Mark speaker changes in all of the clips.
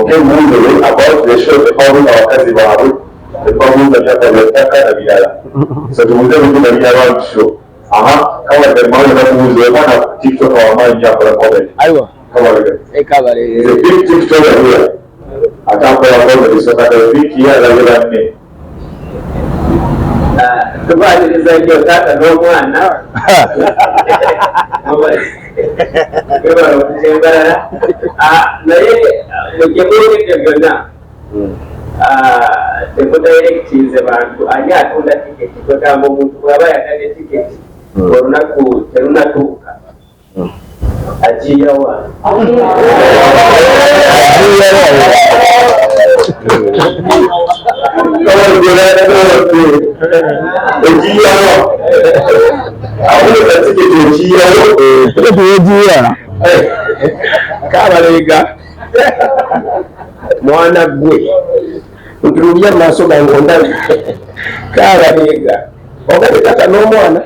Speaker 1: about the show, the problem of Kazibabu, the problems that have Taka. So to move them to the show. Come on, the man who is one of TikTok or my Japa.
Speaker 2: I will.
Speaker 1: Come on, it's a big TikTok here. I can't put a problem, so that I think he has a real name.
Speaker 3: The body is like your data, no one now. Temudayirekitinze bantu ani atunda tiketi kwegamba omuntu bw'aba yagala tiketi olunaku terunatuuka agiyawa Kabalega mwana gwe nturulia maaso gange ondabi Kabalega ogade tata n'omwana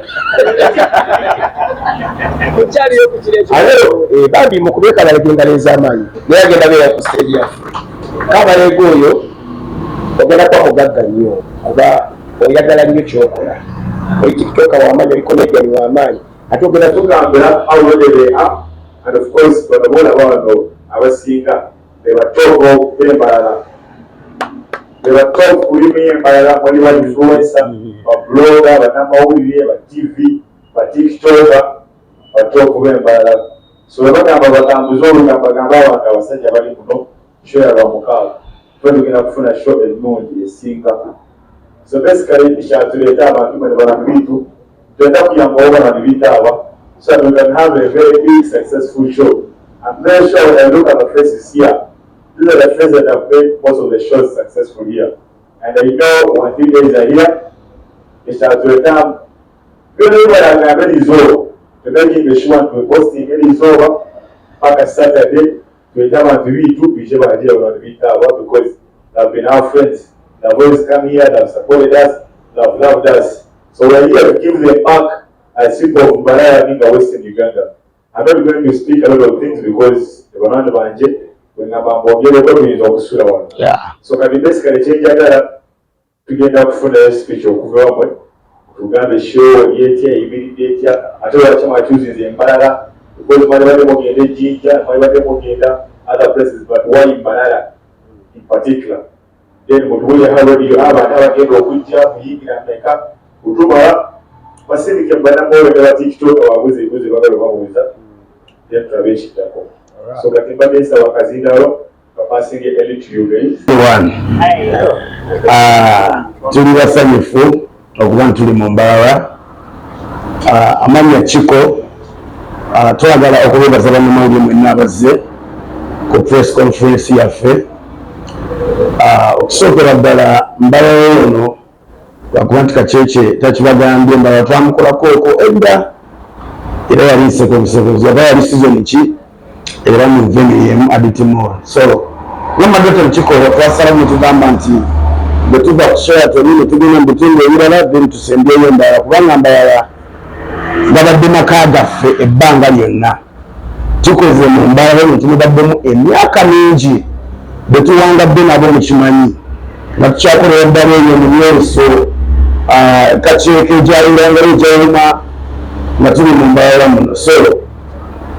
Speaker 3: alo bambi mukube Kabalega engalo ez'amaanyi naye agenda beera ku stage yaffe Kabalega oyo ogenda kuba mugagga nnyo kuba oyagala nnyo kyokola oyi tiktoka w'amaanyi oli comedian w'amaanyi ate ogenda
Speaker 1: tugambira awulere and of course bano bano abasinga bebatogo bembalala bebatogo kulimi embalala wali bali influencer babloga banamawulire ba TV ba tiktoka batogo bembalala so bagamba batambuza olugamba gamba abantu abasajja bali muno show ya bamukaaga twendugenda kufuna show ennungi esinga so basically kyatuleeta abantu bano bintu twenda kuyamba bano bitaaba so that we can have a very big successful show. I'm very sure when I look at the faces here, these are the faces that have made most of the shows successful here. And I know when 3 days are here, it's at the time. Really, when I'm ready is over. To making the show and to posting it is over. Back at Saturday, to a time and to read two pictures of idea on the Vita because they've been our friends. They've always come here, they've supported us, they've loved us. So we're here to give them back. As people of Malaya being a Western Uganda. I'm not going to speak a lot of things because the Banana Banje, when I'm on the one.
Speaker 2: Yeah.
Speaker 1: So can be basically change that to get up for the speech of Kuvawa. To get the show, immediately, I told you my choosing the Malala because my Mogenda, Jinja, my Mogenda, other places, but why in Malala in particular. Then what we have you have another game of Winja, he can make up Utuma. Basili kembana mwe kwa TikTok wabuze babuza ya traveshi tako so katimba besa wakazina ro passing it to you guys
Speaker 2: one tuli basanyufu okuba tuli mu Mbarara amanya Chiko twagala okubebaza bannamawulire mwenna abazze ku press conference yaffe okusookera ddala Mbarara ono wakubanti kacheche takibagambye Mbarara twamukolako oko edda era yalise ku busobozi aba yali season ki era mu venue Aditimor so n'amadoto Chiko twasala mu tugamba nti betuba kushare tolini tugenda mbutungo ebirala then tusembyeyo Mbarara kubanga Mbarara babadde maka gaffe ebbanga lyonna tukoze mu Mbarara tumubademu emyaka mingi betuwangadde nabo mukimanyi nga tukyakolera eddala eyo mu byeso kacheeke jayirangalo jayima nga tuli mu Mbarara muno so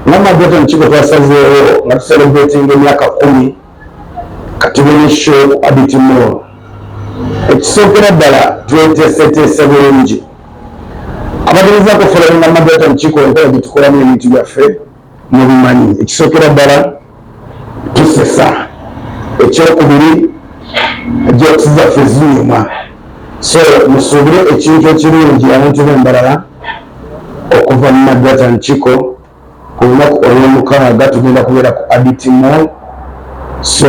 Speaker 2: n'amadoto Chiko twasazeewo nga tucelebrating emyaka 10 katubone show Aditimor ekisookera ddala tweteeseteese bulungi abagerezaako following amadoto Chiko enkola gye tukolamu ebintu byaffe mu bimanyi ekisookera ddala tusesa ekyokubiri jokes zaffe zinyuma so musuubire ekintu ekirungi abantu b'Embarara okuva mu madoto Chiko ku lunaku olw'omukaaga tugenda kubeera ku Aditimor so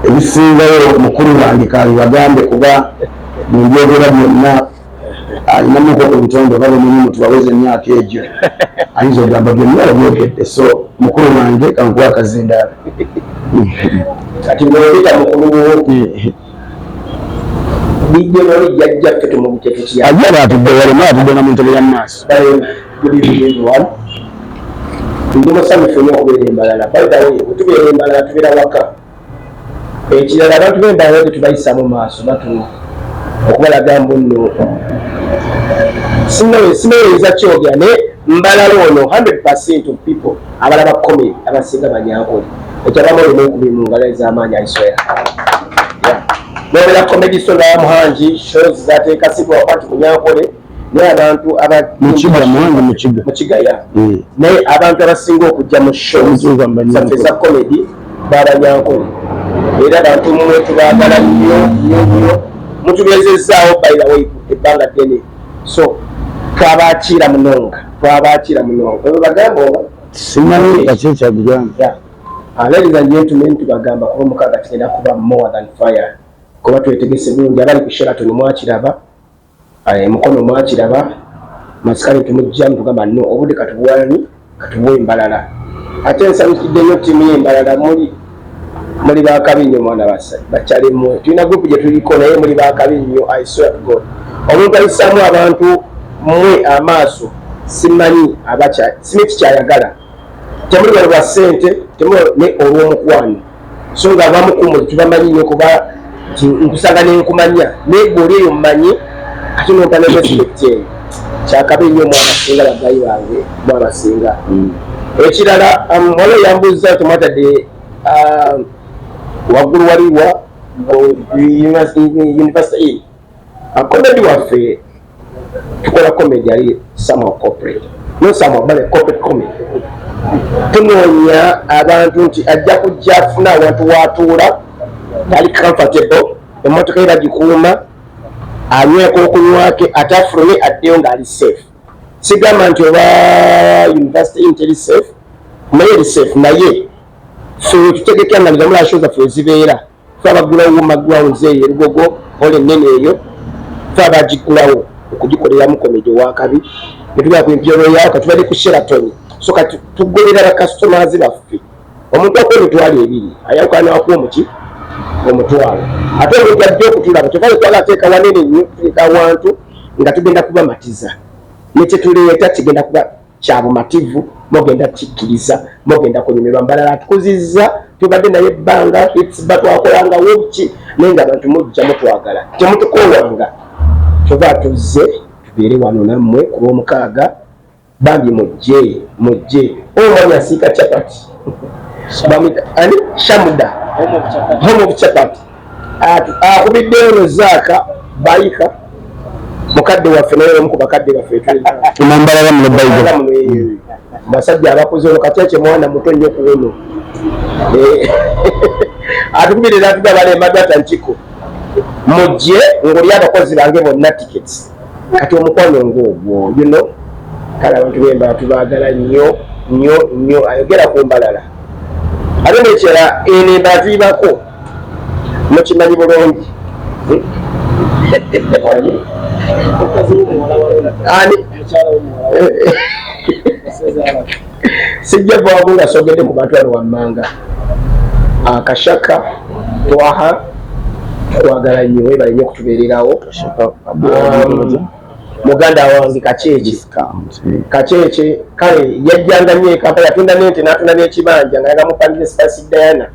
Speaker 2: ebisingayo mukulu wange kabibagambe kuba mu byogera byonna alinamuko ku butonde bali mu tubaweze emyaka egyo ayinza ogamba byonna byogedde so mukulu wange kankuwa akazindaala
Speaker 3: kati ng'oleta mukulu bijjo noli jjajjaffe tumugitetuki
Speaker 2: ajja batudde walema atudde na mu ntebe ya maaso
Speaker 3: ndi musanyufu nnyo okubeera Embarara by the way bwe tubeera Embarara tubeera waka ekirala abantu b'embala tetubayisa mu maaso batuno okubalaga mbu nno sinoweza kyogera naye mbalala ono 100% of people abalaba comedy abasinga banyankole ekyabamu olumu mu ngalo ez'amaanyi aiswera nobera comedy so namuhangi shows zateekasibwa wakati munyankole naye abantu mukigaya naye abantu abasinga okujja mu shows zaffe za comedy babanyankole era abantu mumwe tubaagala nnyo mutubezezaawo by the way ebbanga ddene so twabakiira munonga ebyo bagamba oba
Speaker 2: simanyi kakyekyagugamba
Speaker 3: ladies and gentlemen tubagamba kuba omukaaga kigenda kuba more than fire kuba twetegese bulungi abali ku Sheraton mwakiraba mukono mwakiraba masikali tumujjamu tugamba no obudde katubwani katubuwe embalala ate nsanyukidde nnyo ttiimu y'embalala muli bakabi nnyo mwana basa bakyalimu tulina gurupu gye tuliko naye muli bakabi nnyo I swear to God omuntu ayisaamu abantu mmwe amaaso simanyi kikyayagala temuli bali bwa ssente temuli ne olw'omukwano so nga abamukumuli tubamanyi nnyo kuba nkusanga nenkumanya naye gwe oli eyo mmanyi ate nompa ne respect eyo kyakabi nnyo mwanasinga bagayi bange mwanasinga ekirala waliwo yambuuza temwatadde waggulu waliwa university comedy waffe tukola comedy ali somehow corporate no somehow but corporate comedy tunoonya abantu nti ajja kujja afuna awantu watuula ali comfortable emmotoka ye bagikuuma anyweko okunywa ke ate afulumye addeyo ng'ali safe sigamba nti oba university nteri safe naye eri safe naye so tutegekera nga nigambula show zaffe ezibeera fe abagulawo magrounds eyo erugogo ole ennene eyo fe abagigulawo okugikoleramu komedi owakabi netugala ku empyolo yawo katubadde ku Sheraton so kati tugolera bakastomers baffe omuntu akuwa emitwalo 2 ayawukana newakuwa omuki omutwalo ate omuntu ajja okutulaba tevale twala ateeka wanene nnyo tuteeka awantu nga tugenda kubamatiza nekyetuleeta kigenda kuba kyabumativu mogenda kikkiriza mogenda kunyumirwa mbalala atukuzizza tubadde naye ebbanga batwakolanga wobuki naye nga abantu mujja mutwagala temutukoowanga kyova tuzze tubeere wano nammwe ku lw'omukaaga bambi mujje omwanya asiika chapati ani shamuda home of chapati akubidde ono zaaka bayika mukadde waffe naye omu ku bakadde baffe
Speaker 2: tumambalala mu Bible
Speaker 3: basajja abakoze ono kakyakye mwana muto nnyo ku ono atukubidde natugaba lemadata nkiko mujje ng'oli abakozi bange bonna tickets kati omukwano ng'ogwo kale abantu b'embala tubaagala nnyo ayogera ku mbalala ate nekyera eno embala tuyibako mukimanyi bulungi sijja vawamu nga sogedde ku bantu bano wammanga akashaka twaha twagala nnyo webale nnyo okutubeererawo muganda wange kakyekye kale yajjanga nnyo ekampala yatunda nente n'atunda n'ekibanja nga yagamupandire Spasi Diana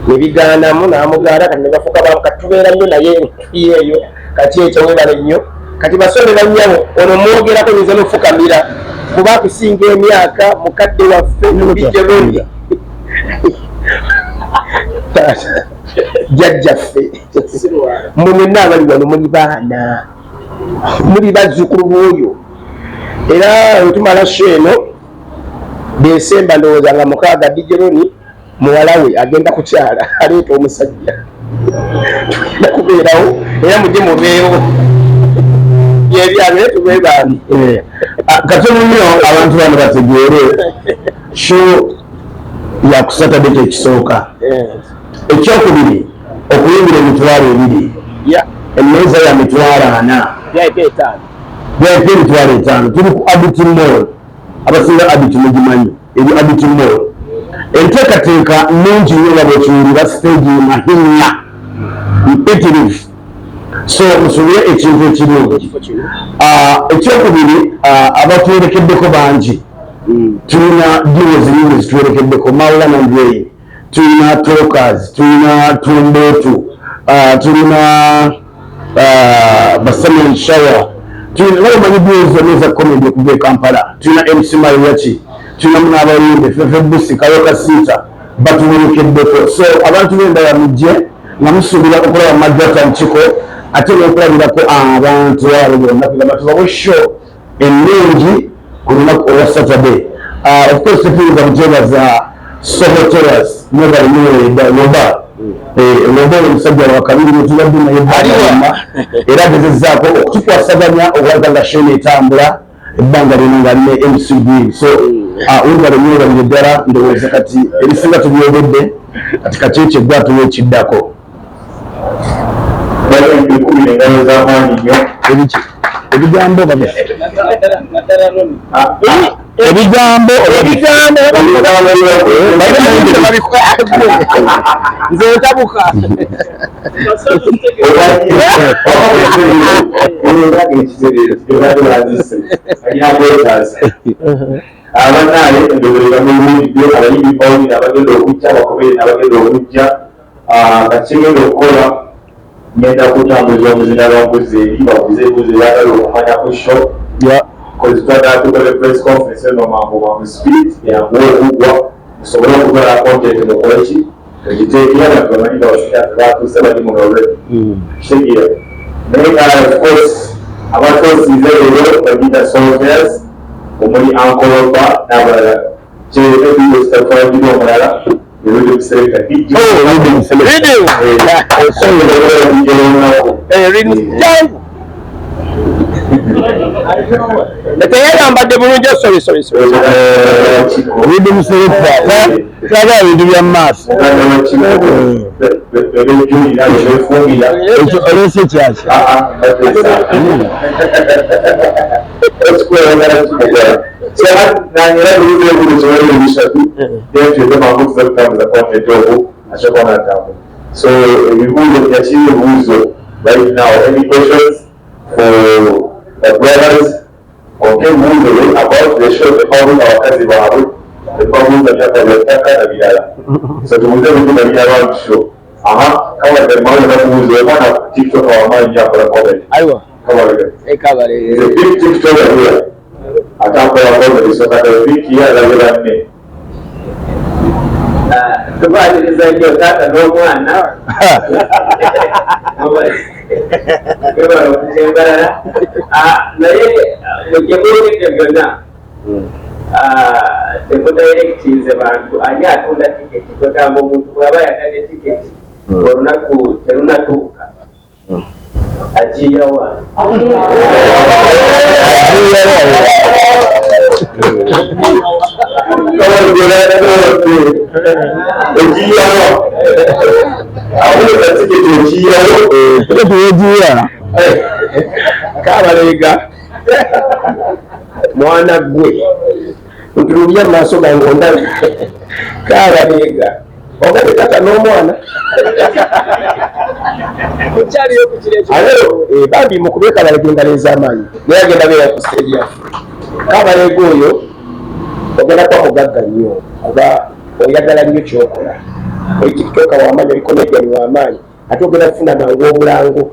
Speaker 3: nebigaanamu n'amugaana kati ne bafuuka bamu kati tubeera nnyo naye eyo kakyekye webale nnyo kati basomera nnyabo ono mwogerako nyinza n'ofukamira kuba akusinga emyaka mukadde waffe bijerondi jjajjaffe mmwe mwenna abali wano muli baana muli bazzukulu b'oyo era wetumala sho eno Desemba ndowooza nga mukaaga dijeroni muwala we agenda kukyala aleeta omusajja tugenda kubeerawo era mujje mubeewo yebyabire tubeebaani
Speaker 2: katono nnyo abantu bano bategeere sho yakusatadde kyekisooka ekyokubiri okuyimbira emitwalo 2 emmeeza ya mitwalo 4 VIP emitwalo 5 tuli ku Abiti Mall abasinga Abiti mugimanyi eri Abiti Mall enteekateeka nnungi nnyo nga bwekiwulira stage mahinya mpitirivu so musobole ekintu ekirungi ekyokubiri abatuwerekeddeko bangi tulina diiro zirimu zituwerekeddeko Mawula Nandwei tulina talkers, tulina tumbotu, tulina Basamuel Shawa, tulina omanyi byozo neza comedy okuva e Kampala, tulina MC Mariachi, tulina Munabayimbe, Fefe Busi, Kayoka Sita, batuwerekeddeko. So abantu b'endala mujje nga musuubira okulaba Majjata Nkiko ate n'okulabirako abantu abo bonna kugamba tubawe show ennungi ku lunaku olwa Saturday. Of course tuyinza kuteebaza Soho Terrace Mobile Loba Loba omusajja wa kabiri netubadde naye baliwama era agezezzaako okutukwasaganya okulaga nga show etambula ebbanga lino nga ne MCB. So webale mwebale ddala ndowooza kati ebisinga tubyogedde kati kakyeki eggwatuwa ekiddako ebigambo
Speaker 3: nze ntabuka
Speaker 1: abanaale endoberera mulungi abayimbi bawulira abagenda okujja bakobere n'abagenda okujja kakigenda okukola ngenda kutambuza omuzina lwambuzi eri babuze ebuuzo eyagala okumanya ku show kozi twagala tukole press conference eno mangu speed yangu okugwa musobole okukola content mukoleki tugiteekera natu bamanyi bawashikyafe batuuse bali munolwe kitegeera naye of course abatosiize leero bagita soldiers omuli ankolopa n'abalala kyeebiyo zitatwalagirwa omulala ebyo bisereka
Speaker 3: neteyayambadde bulungi
Speaker 2: Rhythm selector tulaga ebintu bya maaso olese kyaki
Speaker 1: so ebibuuzo yakiri ebibuuzo right now. Any questions for the brothers? Okay, moving about the show, the problem of Kazibabu, the problems that have been taken. So to move into the around show. Come on, the man who is one of TikTok or mind for a comment.
Speaker 3: I will.
Speaker 1: Come on, it's a big TikTok here. I can't put a comment, so that I think here that will have me.
Speaker 4: Tubaagiriza nnyo taata n'omwana webala okusembalala naye mukyemulekete byonna temudairekitinze bantu ani atunda tiketi kwegamba omuntu bw'aba yagadde tiketi olunaku terunatuuka agiyawa
Speaker 3: Kabalega mwana gwe ntulubya mu maaso gange ondabi Kabalega ogadde tata n'omwana bambi mukube Kabalega engalo ez'amaanyi naye agenda beera ku stage yaffe. Kabalega oyo ogenda kuba mugagga nnyo kuba oyagala nnyo kyokola oli tikitoka w'amaanyi oli comedian w'amaanyi ate ogenda kufuna mangu obulango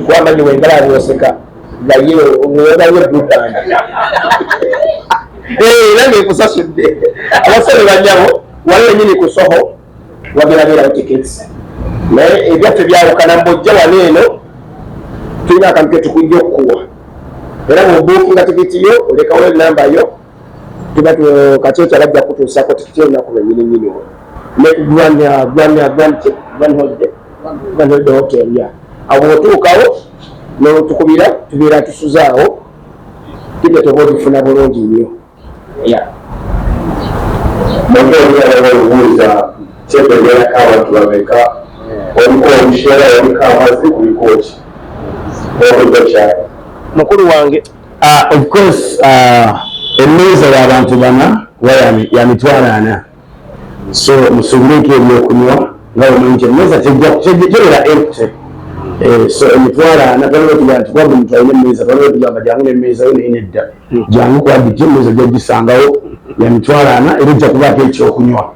Speaker 3: kuwamanyi wengala abyoseka gaye owebayo dubanda nange ekusasudde abasore banyabo waliwo nyini ku Soho wagenda beerawo tickets naye ebyaffe byawukana mbojja wano eno tulina akantu ketukujja okukuwa era bw'obuukinga tikiti yo olekawo enamba yo tuba kakyekya bajja kutuusako tikiti olunaku lwennyininyini ne hotel ya awo otuukawo notukubira tubeera tusuzaawo tiketi oba ogifuna bulungi nnyo
Speaker 1: obuuza kyetegerako abantu bameka oliko omushera oliko amazzi kuliko ki obuuza kyali
Speaker 3: mukulu wange
Speaker 2: of course emmeeza y'abantu bana ya mitwalo 4 so musuubuleko ebyokunywa nga omanyi emmeeza tebera empty so emitwalo 4 tolaba tugamba omuntu alina emmeeza tolaba tugamba jangu n'emmeeza yo naye nedda jangu kuba dijja emmeeza gy'ogisangawo ya mitwalo 4 era ojja kubaako ekyokunywa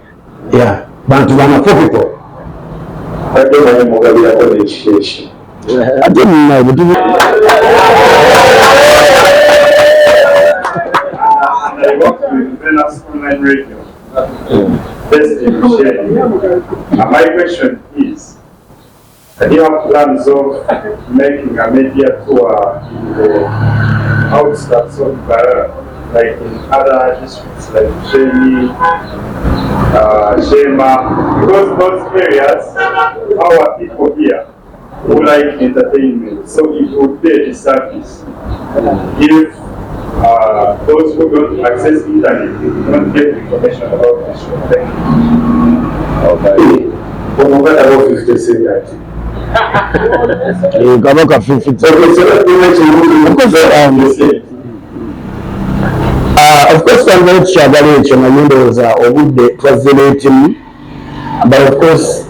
Speaker 2: bantu banafupipo
Speaker 1: ate manye mugabirako n'ekikeeki
Speaker 2: ate munabutubu
Speaker 1: I work with Venus Online Radio, based in Shady. My question is, do you have plans of making a media tour in the outskirts of Barara, like in other districts like Shady, Shema, because those areas, our people here who like entertainment, so it would be a disservice if those who don't access internet don't get information about this show. Thank you. Okay. About 50 seconds.
Speaker 2: kabaka 50 of course I'm tukyagala ekyo naye ndowooza obudde twazereetimu but of course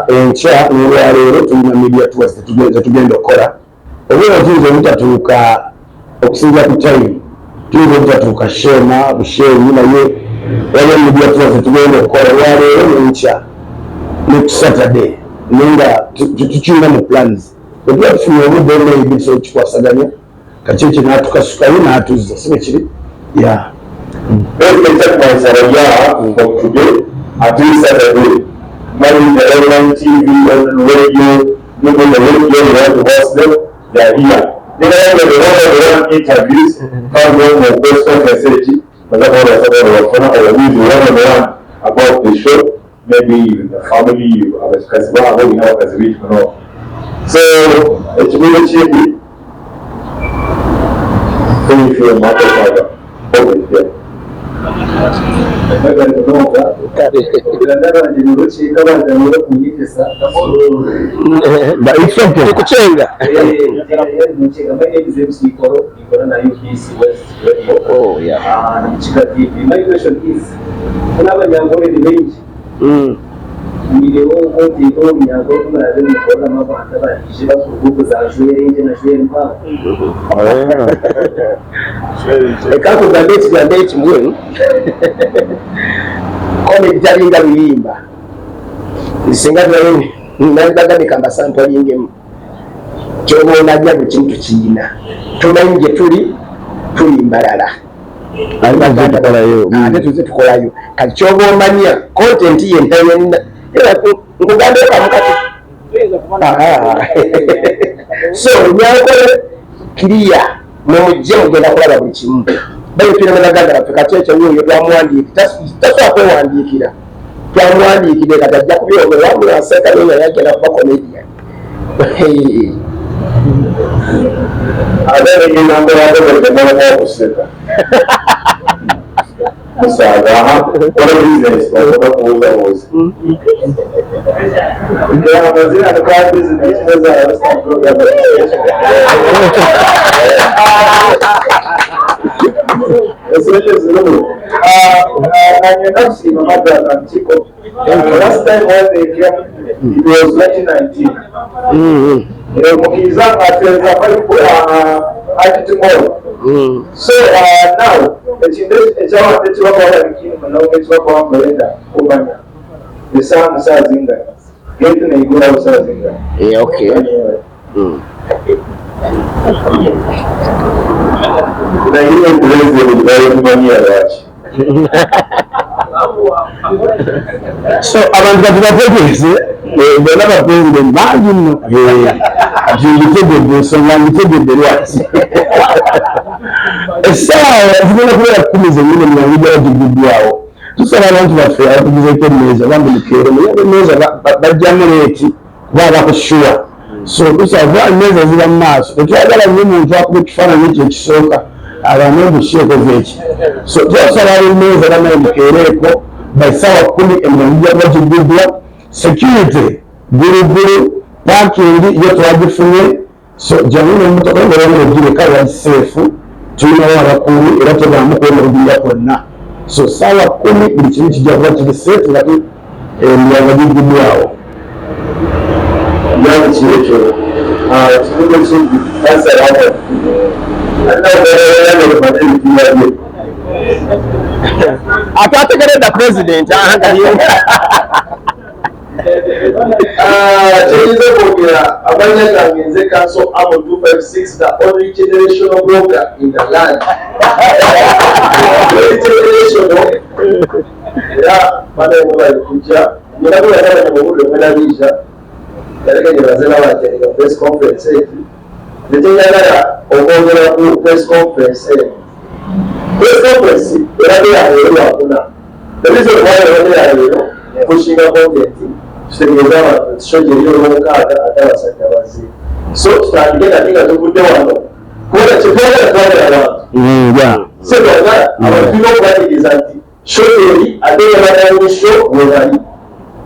Speaker 2: enkya n'olwaleero tulina media tours zetugenda okukola obwera tuyinza obutatuuka okusinzira ku time tuyinza obutatuuka Shema Bushenyi naye waliwo media tours zetugenda okukola olwaleero n'enkya ne ku Saturday nenga tukirina mu plans bwetuba tufunye obudde maybe so kikwasaganya kaki ekyo n'atukasukayo n'atuzza sibe kiri yeah.
Speaker 1: Let's check my Saraya for today, at least Saturday. Maybe the online TV and radio, people on the radio, you want to watch them, they are here. Then I have interviews, how long question message, but I'm going to one-on-one about the show, maybe the family, because we have as a reach, you know. So, it's really cheap. Thank you, Martha. Okay,
Speaker 3: kuchenga ekakugamba ekigambo ekimu kone bitalinga biyimba singa nalibaganika mbasampolingemu kyoba onajja buli kintu kiyina tumanyi gye tuli mbalala ate tuze tukolayo kati kyoba omanya content yentayena nkugamba ekamukati so nyakole kiriya mumujje mugenda kulaba buli kimu bayitira nabaganda baffe kati ekyo wuyo twamuwandiikira tasobola kwewandiikira twamuwandiikire kati ajja kubyogera wamula aseeka naye nga yagenda kuba comedian
Speaker 1: ate neginamba yagogogemalamu okuseka musaga kola business okola kubuzabuuza amazina tuka business last time when they came, it was 1919. Mukizanga ateza palipo tomorrow. So now, echawa techiwakawala bikini manaume echiwakawala mbelenda kumanya. Bisa musazinga. Getu na igula musazinga.
Speaker 3: Okay.
Speaker 1: Na hiyo kulezi mbele kumanya wachi.
Speaker 2: So abantu batubategeze bonna bapresident bangi nno ngitegedde ensonga ngitegedde lwaki essaawa zigenda kubeera 10 zennyini emiyango gyaba giguddwawo tusaba abantu baffe abatugizeko emmeeza bambi mukeero muyabe emmeeza bajjamu leeti kuba abakushuwa so tusaba emmeeza ziba mu maaso tetwagala nnyo muntu akuba ekifaananyi ekyo ekisooka abantu obusheekoze eki so twasaba emmeeza banaye mukeereeko baisawa 10 emiyango gyaba giguddwa security gulu parking yo twagifunye so jamuni omutoka ng'olwaliro gireka yagiseefu tulina abakulu era tebaamu kwemulugunya kwonna so saawa 10 buli kimu kijja kuba kiri seefu nga emiyango giguddwawo
Speaker 1: yani kirekyo kibuga kingi asalamu alina okubeera n'ebimanye ebitibadde
Speaker 3: Atategereza president
Speaker 5: Kyenyiza okwogera amanya gange nze Council Amo 256, the only generational broker in the land. Generational era bana bali kujja nina kulagala mu budde mwenabija yaleganye bazela batenga press conference etu netenyagala okwogera ku press conference era yakuna ebizo byaleero kushinga content kitegeeza abantu kishoje lyo n'omukaaga ate abasajja bazze so tutandike kati nga tuvudde wano kubona kyetwagala twagala abantu sebagala abantu tulina okubategeeza nti shoteri ate yabadanisho webali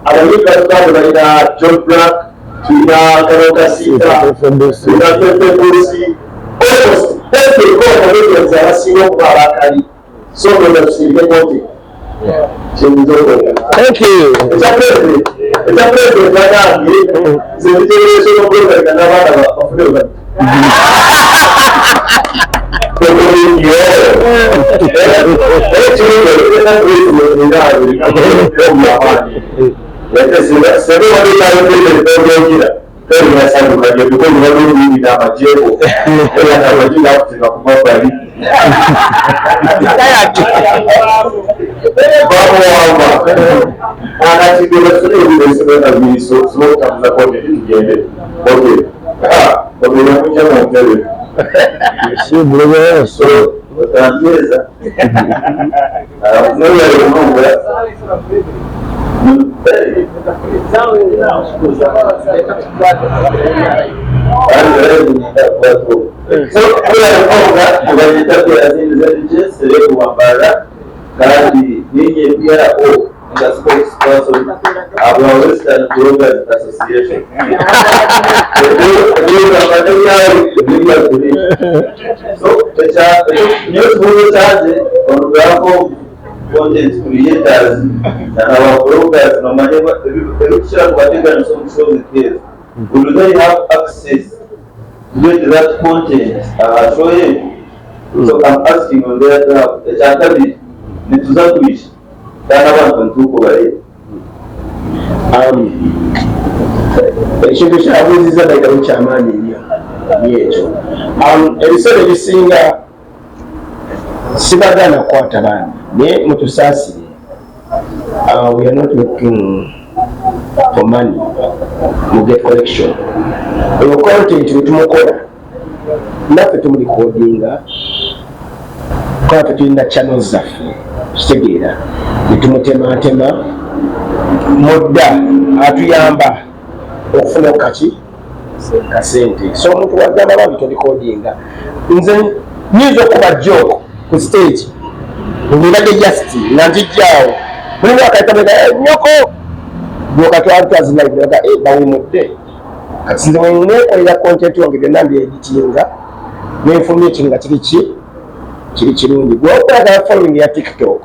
Speaker 5: abayimba tugambe balina John Black tulina Kanokasiita tulina Pepe Busi almost every comedians abasinga okuba abakali so nga tusindike konti
Speaker 3: Thank you.
Speaker 5: It's a pleasure, Madame. The generation of brothers and Navada of River. Kandi ninyi pia the spokesperson of the Western Brokers Association. So, news charge on behalf of content creators and our brokers, no matter what whatever some shows it is, will they have access to get that content showing? So I'm asking on their behalf, the charter nituzakuishi kana abantu ntuko bale
Speaker 3: ekintu kyabuuziza ddala kyamaanyi nnyo yekyo ebiseera ebisinga sibagana kukwata baana naye mutusaasire we are not looking for money mu get collection eyo content wetumukola naffe tumulikodinga kwaffe tulina channels zaffe kitegeera netumutematema mudda atuyamba okufuna kaki kasente so omuntu wagamba babi tolikodinga nze nyinza okuba joke ku stage ngirage justi nga njijjaawo mulimu akaitamega nyoko bwokatwatazinaga bawumudde kati nze wenekolera content wange byonna mbyeditinga nenfulumya ekinga kiri kirungi gwokwagala following ya TikTok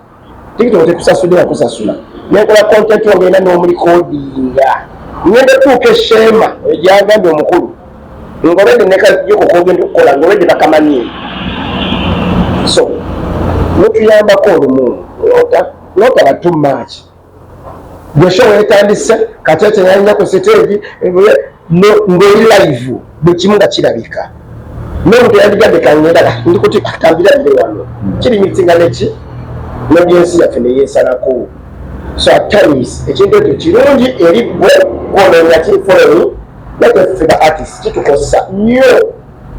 Speaker 3: tekusasudde kusasula nekola content wange era n'omulikodinga ngenda tuuka eshema egyagambye omukulu ngolede nekajokokogenda okukola ngolede bakamanye so notuyambako olumu lotaba too much gwesho wetandise katete yalina ku stage ngoli live buli kimu nga kirabika n'omuntu yandigambye kangenda ndikuti atambira bire wano kirimitinga neki n'ebyensi yaffe neyeesalako so at times ekintu ekyo kirungi eri bwe kwonoonya kifoloni nate ffe ba artist kitukozesa nnyo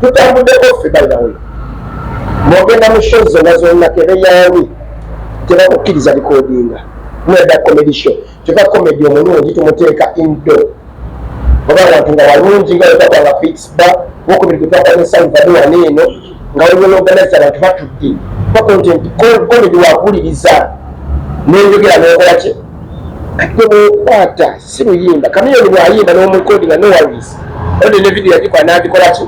Speaker 3: tutambuddeko ffe balinawe mwogenda mu show zonna zonna tebeyaani tebakukkiriza bikodinga mwedda comedy show kyova comedy omulungi tumuteeka indo oba abantu nga walungi nga wetakwanga fixba wokubiri kutwakane salvador waneeno nga waliwo n'organize abantu batudde bacontent comedy wakuliriza nenjogera nokola ki ate bwokwata si luyimba kamiyoni bwayimba n'omukodinga nowalis ode ne video yagikola n'agikola ki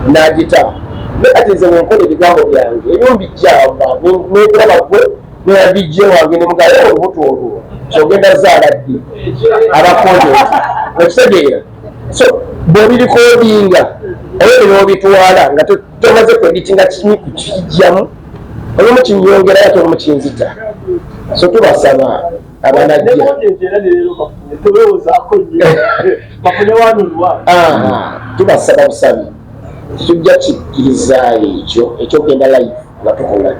Speaker 3: n'agita nekati nze wenkola ebigambo byange ebyo mbijjamba nekulaba gwe neyabijje wange nemugayo olubuto olwo kyogenda zaala ddi abakontent okitegeera so bwebirikodinga oyo n'obitwala nga tomaze kweditinga kimi kukijjamu olumu kinyongera ate olumu kinzita so tubasaba abanajja tubasaba busabi tujja kikkiriza ekyo ekyogenda live nga tukola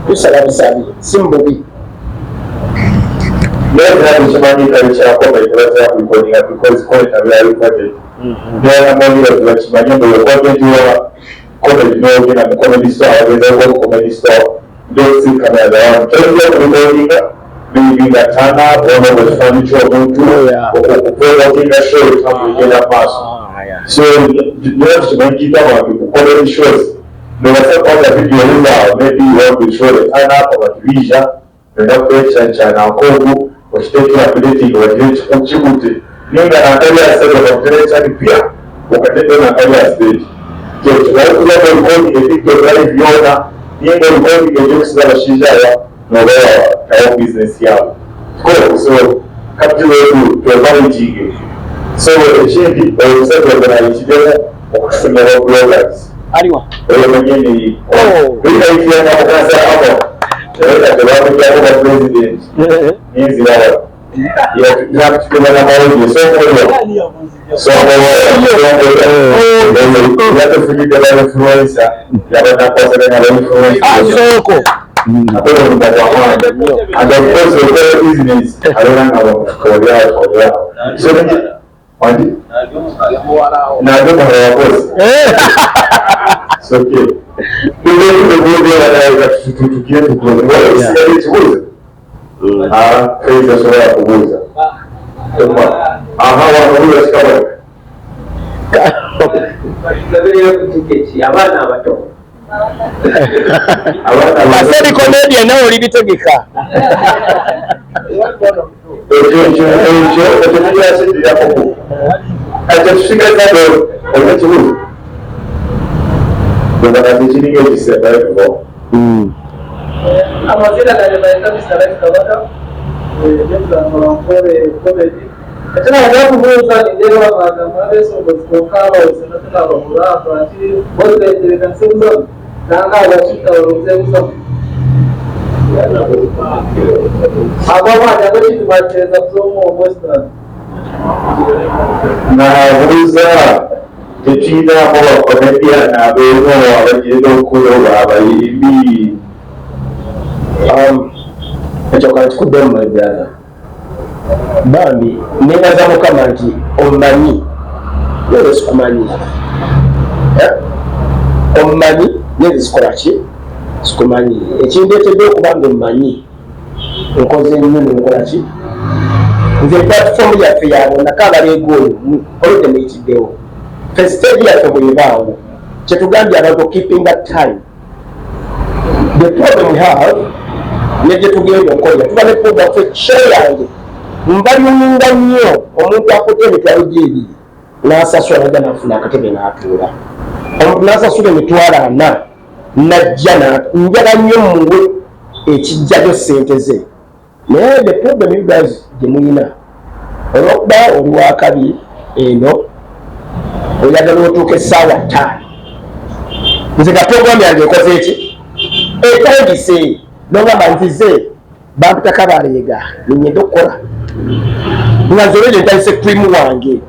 Speaker 3: tusaba busabi si mububi
Speaker 1: kimanyika ekyakomere tebatera kulikodinga because koneta byali budget neramanyira tebakimanye ngaokontent wa comedy nogenda mu comedy store abagezaako ku comedy store don't see cameras around tolina kulikodinga maybe nga turn up ono bwekifaananyi ky'omuntu okupromotinga show etamugenda maaso so nera tukimanyikita abantu ku comedy shows nebasakwaza video zaawe maybe you want to show the turn up abantu biija nenda kwecancaana akogu okiteekera kuletinga bagire kikute naye nga nankali asebe bakuterekyali pya okateekera nankali astage kyokibaikuzamu ebikodi ebigezali byona naye nga ebikodi ebyokusiza abashijaaya nobawa kawo bizinesi yaabo so kapitiwetu twemanaging so ekindi omusajja ekiremu okusimira bloggers
Speaker 3: aliwa
Speaker 1: oyo mwenyini bikaitiyanga mukasa amo tebamujjako ba president ninzirawa yakutukibwa namawulire yatufunidde bainfluensa yabanakwasaganya bainfluensako akola oluga lwamaanyi and of course okola business alora nga bamutukolyawo so wandi nadomala wakozi soke tutukire tukusigaye ekibuuzo Faiza asobola kubuuza wakabuuza kikaboneka
Speaker 4: abaana abato
Speaker 3: aseri komedia nawe oli bitegeka
Speaker 1: ekyo tekugyasindirakoko ate tusigaza olina ekibuuzo ngakazi ekiringa ekisembayo
Speaker 6: amazina gange bayita Mr. Life Kabaka nebuzangola nkole comedy ate naga kubuuza nindeeba bagamba abesongozi konkaba osena tunababulaafa ati boletereka nsebuza nanga abakita olunsebuza abamaani abakintu bateeza kuzomu western
Speaker 1: nabuuza tekirinamu bakomedian abeemu abagenda okuloba abayimbi
Speaker 3: ekyo kale kikuddemu my brother bambi nebaza mukama nti omumanyi neze sikumanyi omumanyi neze sikolaki sikumanyi ekindeetedde okuba nga omumanyi nkoze ennyo nenkolaki nze platform yaffe yabonako abaleega oyo oludde neyitiddewo fe stage yaffe bwebaawo kyetugambye abantu keeping that time. The problem we have nejje tugenda okola tuba ne program fe yange mbalyunga nnyo omuntu akote emitwalo gy'ebiri n'asasula najja n'afuna akatebe n'atuula omuntu n'asasula emitwalo 4 najja njala nnyo muwe ekijjajo ssente ze naye the problem you guys gye mulina olwokuba oli wakabi eno oyagala otuuka essaawa 5 nze nga program yange ekoze eki etayigise nogamba nzize bampitako baleega nenyenda okukola nga nze olwegye ntayise krimu wange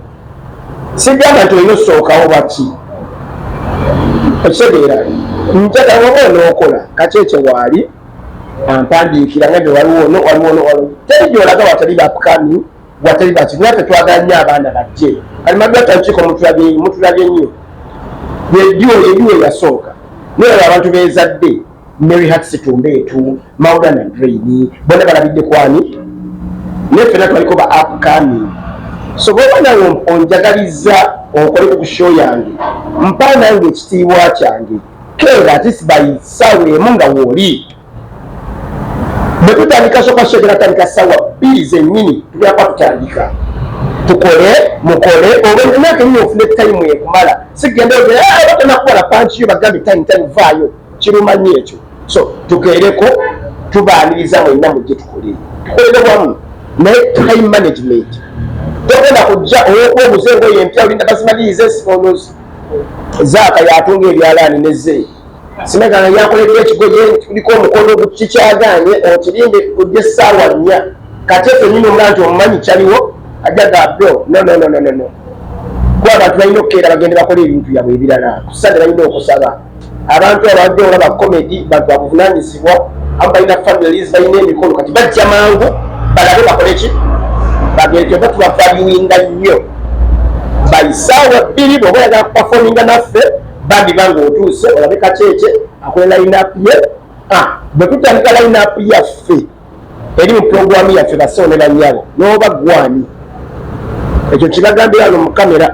Speaker 3: sigamba nti olina osookawo baki okitegeera njagala oba onookola kakyekye waali ampandiikira nga waliwo teri gyolaga watali bapukami watali baki naffe twagala nnyo abaana bajje alimagataukiiko mutulabye nnyo yediwo yasooka naye abantu beezadde Mary Hat Situmbeetu, Maudana Draini, bona balabidde kwani nefena twaliko ba upcoming so bwoba nawe onjagaliza okole ku show yange mpa nange ekitiibwa kyange kera ati sibayi sawa emu nga wooli bwe tutandika soka shegera tandika sawa 2 zennyini tubyakwa tutandika mukole obenake nnyo ofune time ekumala sigenda ogera batanakukola panchi yo bagambe time vaayo kirumanyi ekyo so tugereko tubaaniriza mwenna mujje tukolere wamu naye time management togenda kujja owokuba omuzengo yempya olinda bazimaliriza esibonozi zaaka yatunga ebyalaani neze Simagana yakolera ekigoye kuliko omukono gukikyaganye okirinde kujja essaawa 4 kati effennyini omulanti omumanyi kyaliwo ajaga bro no kuba abantu balina okukeera bagende bakola ebintu byabwe ebirala kusande balina okusaba abantu abadde olaba komedi bantu babuvunaanyizibwa amu balina families balina emikono kati bajja mangu balabe bakole ki bagende oba tubavaluwinga nnyo baisaawa 2 bw'oba oyagala kupafominga naffe babibanga otuuse olabe kakyekye akola line-up ye bwe tutandika line-up yaffe eri mu puroguramu yaffe basewo ne banyabo n'oba gwani ekyo kibagambira wano mu kamera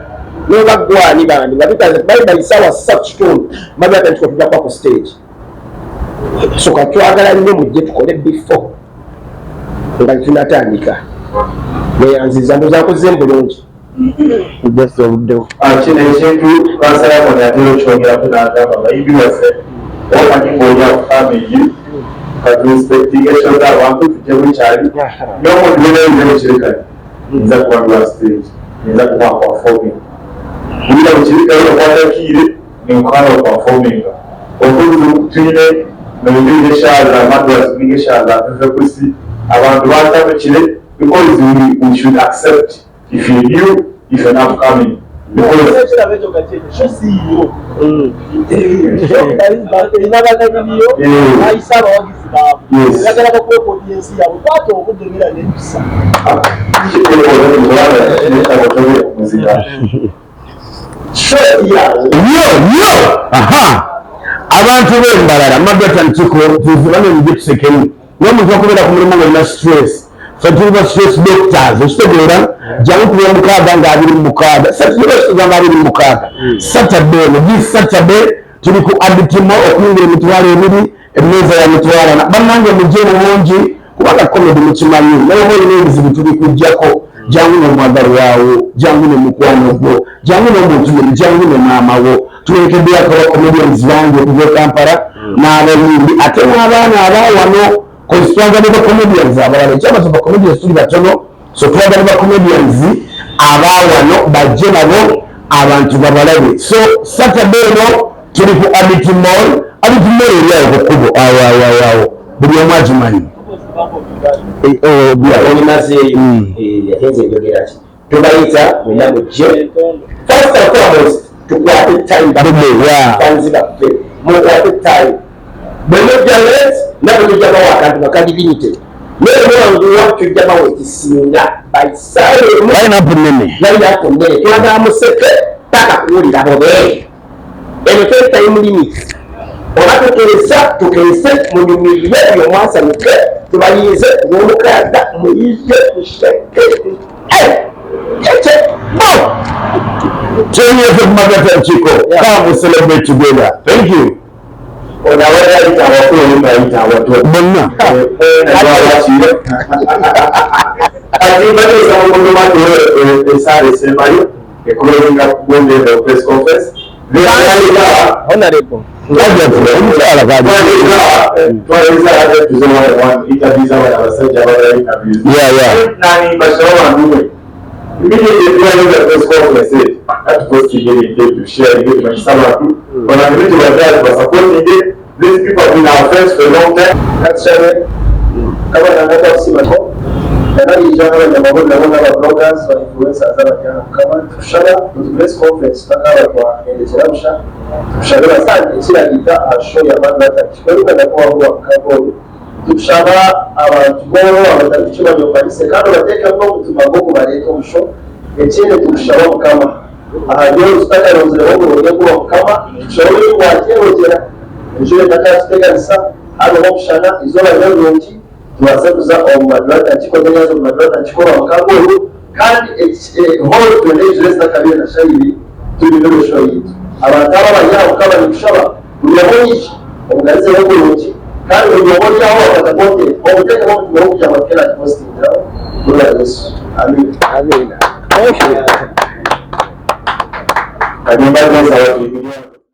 Speaker 3: n'oba gwani bandi nga tutaze bali baisaawa 3:30 babiyatandika okujja kwa ku stage soka twagala nnyo mujje tukole before nga tunatandika neyanziza ndoza nkoze bulungi
Speaker 2: just obuddewo
Speaker 1: kino ekintu kansalamu natera okyongerako n'agamba bayimbi waffe omanyi ng'olya ku family kati inspectigation z'abantu tujje bukyali n'omuntu yeneeyize mukirikani nza kubandula stage nza kuba performing bulira mukirikani okwatakire nenkukana performinga okuzu tuyine nobubiri eshaza amadwasi biga eshaza tuve kusi abantu batabukire because we should accept if you knew if you're not coming because
Speaker 2: abantu b'embalala Margaret Ntiko tuzibane mu gitusekemu n'omuntu okubeera ku mulimu ng'olina stress ffe tuliba stress doctors ekitegeera jangu kubeera mukaaga nga 26 satugamba 26 Saturday this Saturday tuli ku Aditimo okuyingira emitwalo 2 emmeeza ya mitwalo bannange mujje bulungi kubanga komedi mukimanyi naye olina ebizibu tubikuggyako jangu n'omwagalo waawo jangu n'omukwano gwo jangu n'omuntu we jangu ne maama wo tulekeddeyo akawa comedians bange okuva e Kampala n'abayimbi ate n'abaana abaawano kozi twagala ba comedians abalala ekyamatu ba comedians tuli batono so twagala ba comedians abaawano bajje nabo abantu babalabe so Saturday no tuli ku Abiti Mall eryawo ku kkubo awo buli omu agimanyi
Speaker 3: olimazeeyo yagenze enjogera ki tubayita mwena mujje first and foremost tukwate time banzi baffe mukwate time bwe mujja late nabo tujja bawa akantu bakandi limited naye mwanguwa tujja bawa ekisinga
Speaker 2: line-up nnene
Speaker 3: twagala museke paka kuwulira bobe eno te time limit oba tukeese munyumirire oyo mwasanuke tubayize ng'omukaaga muyize museke
Speaker 2: Change of Margaret Ntiko. Come, we celebrate together. Thank you.
Speaker 1: onaweza ita wakuu ita watu
Speaker 2: Bonna.
Speaker 1: ati bado za mungu watu sare semayo closing up the press conference
Speaker 3: honorable
Speaker 1: nani bashauri ndugu immediately during the press conference that post again to share it with my son too when I meet with guys was supporting it these people have been our friends for a long time that's share kama nataka usimako na ijana na maboda na bloggers wa influencers za kama tushara press conference takala kwa endelea tushara sana kila gita show ya Margaret Ntiko na kwa kabo tushaba abantu boro abatakichwa byobalise kandi bateka ko mutumago bareka umusho ekene tushaba mukama ahayo tutaka rozero wo ngo mukama showe wakerogera njye ndakateka hano mushana izola y'urugi tubasakuza Margaret Ntiko nyazo Margaret Ntiko bakagoro kandi horo tuneje za kabiri na shayiri tubindoro shoyi abantu abanyabo kabari kushaba urabonye ubwaze y'urugi kandi uyoboye aho batagote obuteka bo kujya bakera posting yao muri Yesu amen
Speaker 3: amen thank you
Speaker 1: kanyumba za watu